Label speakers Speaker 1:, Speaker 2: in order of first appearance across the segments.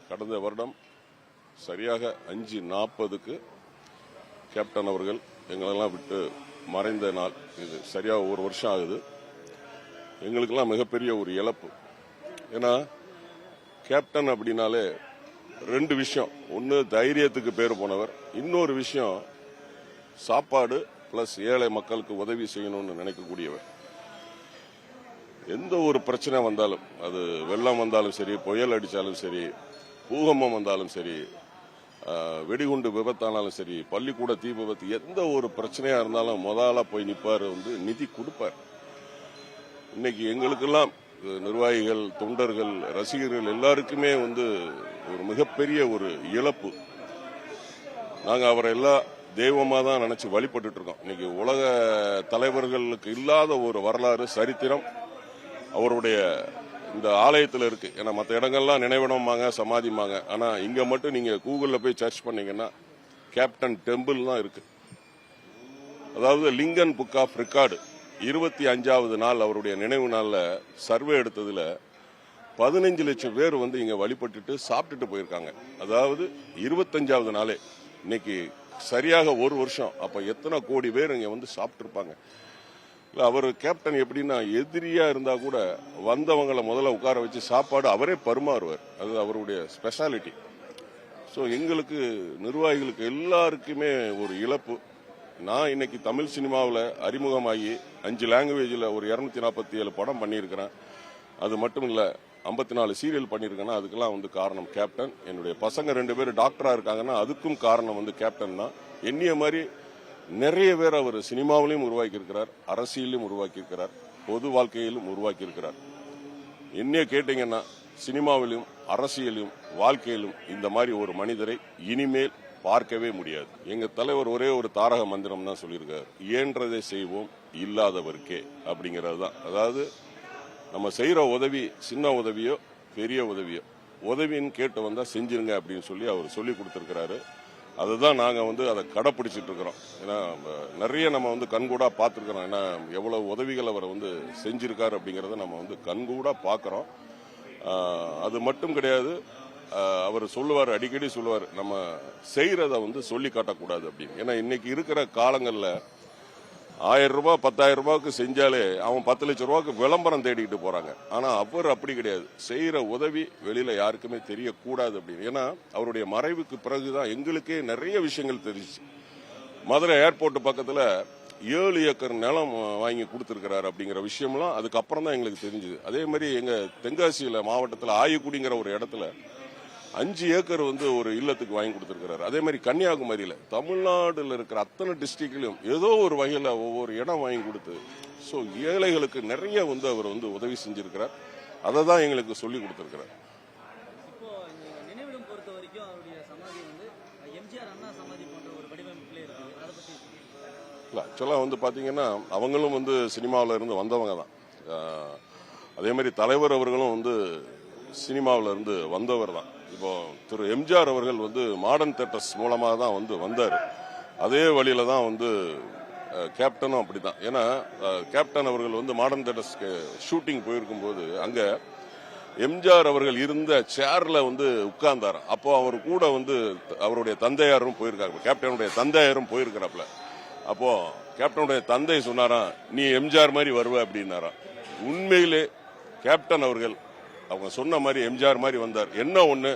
Speaker 1: கடந்த வருடம் சரியாக 5:40க்கு கேப்டன் அவர்கள் எங்களெல்லாம் விட்டு மறைந்த நாள். இது சரியாக ஒரு வருஷம் ஆகுது. எங்களுக்கெல்லாம் மிகப்பெரிய ஒரு இழப்பு. ஏன்னா கேப்டன் அப்படின்னாலே ரெண்டு விஷயம். ஒன்று தைரியத்துக்கு பேர் போனவர், இன்னொரு விஷயம் சாப்பாடு பிளஸ் ஏழை மக்களுக்கு உதவி செய்யணும்னு நினைக்கக்கூடியவர். எந்த ஒரு பிரச்சனை வந்தாலும், அது வெள்ளம் வந்தாலும் சரி, புயல் அடித்தாலும் சரி, பூகம்பம் வந்தாலும் சரி, வெடிகுண்டு விபத்தானாலும் சரி, பள்ளிக்கூட தீ விபத்து, எந்த ஒரு பிரச்சனையா இருந்தாலும் முதலா போய் நிற்பார், நிதி கொடுப்பார். இன்னைக்கு எங்களுக்கெல்லாம் நிர்வாகிகள், தொண்டர்கள், ரசிகர்கள் எல்லாருக்குமே ஒரு மிகப்பெரிய ஒரு இழப்பு. நாங்கள் அவரை எல்லாம் தெய்வமாக தான் நினைச்சு வழிபட்டு இருக்கோம். இன்னைக்கு உலக தலைவர்களுக்கு இல்லாத ஒரு வரலாறு, சரித்திரம் அவருடைய இந்த ஆலயத்தில் இருக்கு. ஏன்னா மற்ற இடங்கள்லாம் நினைவிடமாங்க, சமாதிமாங்க. ஆனா இங்க மட்டும் நீங்க கூகுள்ல போய் சர்ச் பண்ணீங்கன்னா கேப்டன் டெம்பிள் தான் இருக்கு. அதாவது லிங்கன் புக் ஆஃப் ரெக்கார்டு 25வது நாள் அவருடைய நினைவு நாள்ல சர்வே எடுத்ததுல 15 லட்சம் பேர் இங்க வழிபட்டுட்டு சாப்பிட்டுட்டு போயிருக்காங்க. அதாவது 25வது நாளே. இன்னைக்கு சரியாக ஒரு வருஷம். அப்ப எத்தனை கோடி பேர் இங்க சாப்பிட்டு இருப்பாங்க. அவர் கேப்டன் எப்படின்னா, எதிரியா இருந்தா கூட வந்தவங்களை முதல்ல உட்கார வச்சு சாப்பாடு அவரே பரிமாறுவார். அது அவருடைய ஸ்பெஷாலிட்டி. ஸோ எங்களுக்கு நிர்வாகிகளுக்கு எல்லாருக்குமே ஒரு இழப்பு. நான் இன்னைக்கு தமிழ் சினிமாவில் அறிமுகமாகி 5 லாங்குவேஜில் ஒரு 247 படம் பண்ணியிருக்கிறேன். அது மட்டும் இல்லை, 54 சீரியல் பண்ணியிருக்கேன்னா அதுக்கெல்லாம் காரணம் கேப்டன். என்னுடைய பசங்க 2 பேர் டாக்டராக இருக்காங்கன்னா அதுக்கும் காரணம் கேப்டன் தான். என்னைய மாதிரி நிறைய பேர் அவர் சினிமாவிலையும் உருவாக்கி இருக்கிறார், அரசியலையும் உருவாக்கி இருக்கிறார், பொது வாழ்க்கையிலும் உருவாக்கி இருக்கிறார். என்னைய கேட்டீங்கன்னா சினிமாவிலும் அரசியலும் வாழ்க்கையிலும் இந்த மாதிரி ஒரு மனிதரை இனிமேல் பார்க்கவே முடியாது. எங்க தலைவர் ஒரே ஒரு தாரக மந்திரம் தான் சொல்லியிருக்காரு, இயன்றதை செய்வோம் இல்லாதவர்க்கே அப்படிங்கிறது தான். அதாவது நம்ம செய்யற உதவி சின்ன உதவியோ பெரிய உதவியோ, உதவின்னு கேட்டு வந்தா செஞ்சிருங்க அப்படின்னு சொல்லி அவர் சொல்லி கொடுத்திருக்கிறாரு. அதுதான் நாங்க அதை கடைப்பிடிச்சிட்டு இருக்கிறோம். ஏன்னா நிறைய நம்ம கண்கூடா பார்த்துருக்கிறோம். ஏன்னா எவ்வளவு உதவிகள் அவர் செஞ்சிருக்காரு அப்படிங்கறத நம்ம கண்கூடா பார்க்கிறோம். அது மட்டும் கிடையாது, அவர் சொல்லுவார், அடிக்கடி சொல்லுவார், நம்ம செய்யறத சொல்லி காட்டக்கூடாது அப்படின்னு. ஏன்னா இன்னைக்கு இருக்கிற காலங்கள்ல 1000 ரூபாய் 10,000 ரூபாய்க்கு செஞ்சாலே அவன் 10 லட்சம் ரூபாய்க்கு விளம்பரம் தேடிக்கிட்டு போறாங்க. ஆனா அவர் அப்படி கிடையாது. செய்யற உதவி வெளியில யாருக்குமே தெரியக்கூடாது அப்படின்னு. ஏன்னா அவருடைய மறைவுக்கு பிறகுதான் எங்களுக்கே நிறைய விஷயங்கள் தெரிஞ்சிச்சு. மதுரை ஏர்போர்ட் பக்கத்துல 7 ஏக்கர் நிலம் வாங்கி கொடுத்திருக்கிறாரு அப்படிங்கிற விஷயம்லாம் அதுக்கப்புறம் தான் எங்களுக்கு தெரிஞ்சது. அதே மாதிரி எங்க தென்காசியில மாவட்டத்தில் ஆயக்குடிங்கிற ஒரு இடத்துல 5 ஏக்கர் ஒரு இல்லத்துக்கு வாங்கி கொடுத்திருக்கிறாரு. அதே மாதிரி கன்னியாகுமரியில, தமிழ்நாடுல இருக்கிற அத்தனை டிஸ்ட்ரிக்ட்லயும் ஏதோ ஒரு வகையில ஒவ்வொரு இடம் வாங்கி கொடுத்து, ஸோ ஏழைகளுக்கு நிறைய அவர் உதவி செஞ்சிருக்கிறார். அதை தான் எங்களுக்கு சொல்லி கொடுத்திருக்கிறார். ஆக்சுவலா பாத்தீங்கன்னா அவங்களும் சினிமாவில இருந்து வந்தவங்க தான். அதே மாதிரி தலைவர் அவர்களும் சினிமாவில இருந்து வந்தவர் தான். இப்போ திரு எம்ஜிஆர் அவர்கள் மாடர்ன் தியேட்டர்ஸ் மூலமாக தான் வந்தார். அதே வழியில தான் கேப்டனும் அப்படிதான். ஏன்னா கேப்டன் அவர்கள் மாடர்ன் தியேட்டர்ஸ்க்கு ஷூட்டிங் போயிருக்கும் போது அங்க எம்ஜிஆர் அவர்கள் இருந்த சேர்ல உட்கார்ந்தார். அப்போ அவர் கூட அவருடைய தந்தையாரும் போயிருக்காரு, கேப்டனுடைய தந்தையாரும் போயிருக்கிறாப்ல. அப்போ கேப்டனுடைய தந்தை சொன்னாராம், நீ எம்ஜிஆர் மாதிரி வருவ அப்படின்னாரா. உண்மையிலே கேப்டன் அவர்கள் அவங்க சொன்ன மாதிரி எம்ஜிஆர் மாதிரி வந்தார். என்ன ஒண்ணு,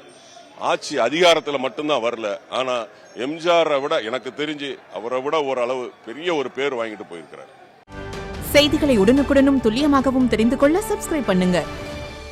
Speaker 1: ஆட்சி அதிகாரத்தில் மட்டும்தான் வரல. ஆனா எம்ஜிஆரை விட எனக்கு தெரிஞ்சு அவரை விட ஓரளவு பெரிய ஒரு பேர் வாங்கிட்டு போயிருக்கிறார்.
Speaker 2: செய்திகளை உடனுக்குடனும் துல்லியமாகவும் தெரிந்து கொள்ள சப்ஸ்கிரைப் பண்ணுங்க.